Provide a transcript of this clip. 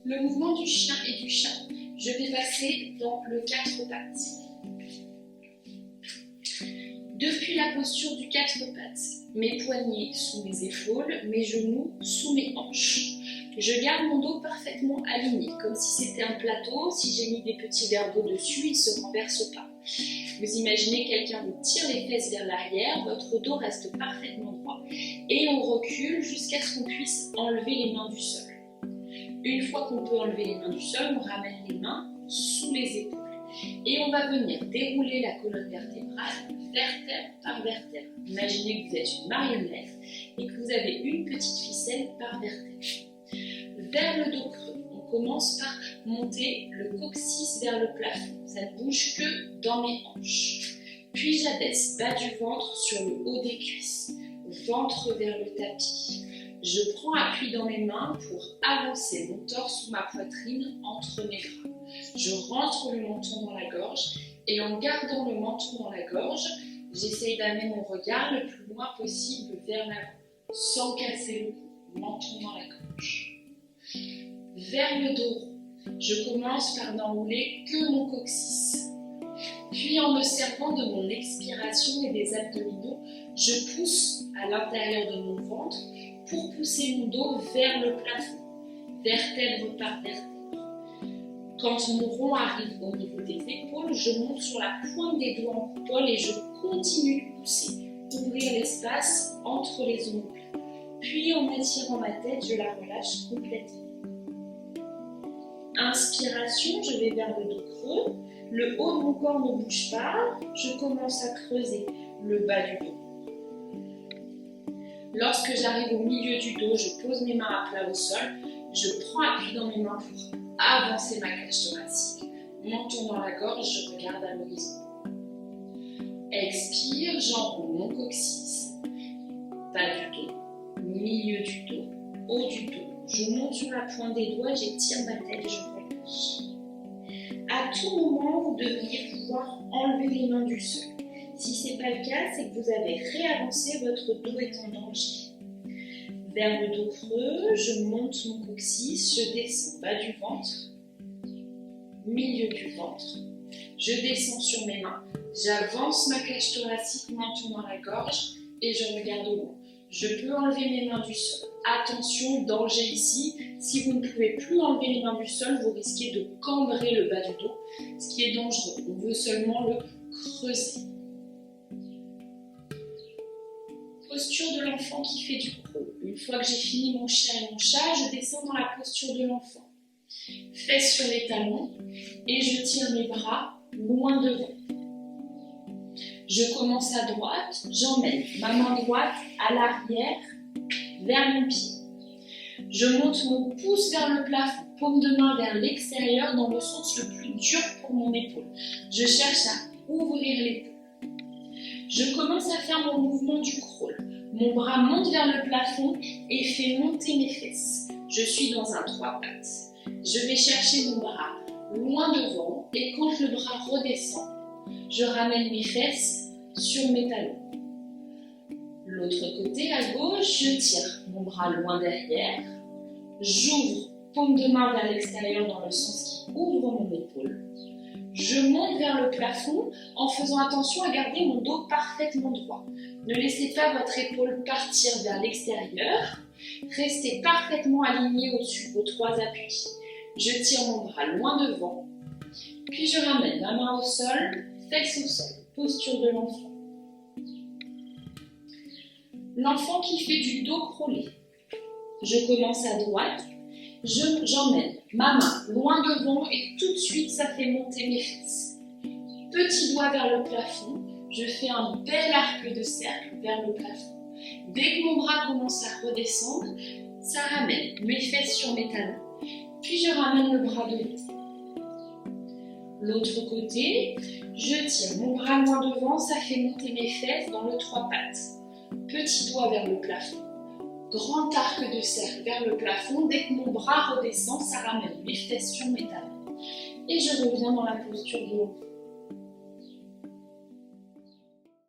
le mouvement du chien et du chat. Je vais passer dans le 4 pattes. Depuis la posture du 4 pattes, mes poignets sous mes épaules, mes genoux sous mes hanches. Je garde mon dos parfaitement aligné, comme si c'était un plateau. Si j'ai mis des petits verres d'eau dessus, ils ne se renversent pas. Vous imaginez quelqu'un vous tire les fesses vers l'arrière, votre dos reste parfaitement droit. Et on recule jusqu'à ce qu'on puisse enlever les mains du sol. Une fois qu'on peut enlever les mains du sol, on ramène les mains sous les épaules. Et on va venir dérouler la colonne vertébrale, vertèbre par vertèbre. Imaginez que vous êtes une marionnette et que vous avez une petite ficelle par vertèbre. Vers le dos creux, on commence par monter le coccyx vers le plafond. Ça ne bouge que dans mes hanches. Puis j'abaisse bas du ventre sur le haut des cuisses, ventre vers le tapis. Je prends appui dans mes mains pour avancer mon torse ou ma poitrine entre mes bras. Je rentre le menton dans la gorge et en gardant le menton dans la gorge, j'essaye d'amener mon regard le plus loin possible vers l'avant, sans casser le cou, menton dans la gorge. Vers le dos rond, je commence par n'enrouler que mon coccyx. Puis en me servant de mon expiration et des abdominaux, je pousse à l'intérieur de mon ventre pour pousser mon dos vers le plafond, vertèbre par vertèbre. Quand mon rond arrive au niveau des épaules, je monte sur la pointe des doigts en coupole et je continue de pousser, ouvrir l'espace entre les ongles. Puis en attirant ma tête, je la relâche complètement. Inspiration, je vais vers le dos creux. Le haut de mon corps ne bouge pas. Je commence à creuser le bas du dos. Lorsque j'arrive au milieu du dos, je pose mes mains à plat au sol. Je prends appui dans mes mains pour avancer ma cage thoracique. Menton dans la gorge, je regarde à l'horizon. Expire, j'enroule mon coccyx. Bas du dos, milieu du dos, haut du dos. Je monte sur la pointe des doigts, j'étire ma tête et je relâche. À tout moment, vous devriez pouvoir enlever les mains du sol. Si ce n'est pas le cas, c'est que vous avez réavancé, votre dos est en danger. Vers le dos creux, je monte mon coccyx, je descends bas du ventre, milieu du ventre. Je descends sur mes mains, j'avance ma cage thoracique, menton dans la gorge et je regarde au loin. Je peux enlever mes mains du sol. Attention, danger ici. Si vous ne pouvez plus enlever les mains du sol, vous risquez de cambrer le bas du dos, ce qui est dangereux. On veut seulement le creuser. Posture de l'enfant qui fait du crawl. Une fois que j'ai fini mon chien et mon chat, je descends dans la posture de l'enfant. Fesses sur les talons et je tire mes bras loin devant. Je commence à droite, j'emmène ma main droite à l'arrière vers mon pied. Je monte mon pouce vers le plafond, paume de main vers l'extérieur dans le sens le plus dur pour mon épaule. Je cherche à ouvrir l'épaule. Je commence à faire mon mouvement du crawl. Mon bras monte vers le plafond et fait monter mes fesses. Je suis dans un 3 pattes. Je vais chercher mon bras loin devant et quand le bras redescend, je ramène mes fesses sur mes talons. L'autre côté, à gauche, je tire mon bras loin derrière. J'ouvre paume de main vers l'extérieur dans le sens qui ouvre mon épaule. Je monte vers le plafond en faisant attention à garder mon dos parfaitement droit. Ne laissez pas votre épaule partir vers l'extérieur. Restez parfaitement aligné au-dessus de vos 3 appuis. Je tire mon bras loin devant. Puis je ramène ma main au sol, fesses au sol. Posture de l'enfant. L'enfant qui fait du dos crawlé. Je commence à droite. J'emmène ma main loin devant et tout de suite ça fait monter mes fesses. Petit doigt vers le plafond, je fais un bel arc de cercle vers le plafond. Dès que mon bras commence à redescendre, ça ramène mes fesses sur mes talons, puis je ramène le bras de l'autre. L'autre côté, je tire mon bras loin devant, ça fait monter mes fesses dans le 3 pattes. Petit doigt vers le plafond. Grand arc de cercle vers le plafond. Dès que mon bras redescend, ça ramène mes fesses sur mes talons. Et je reviens dans la posture de l'enfant.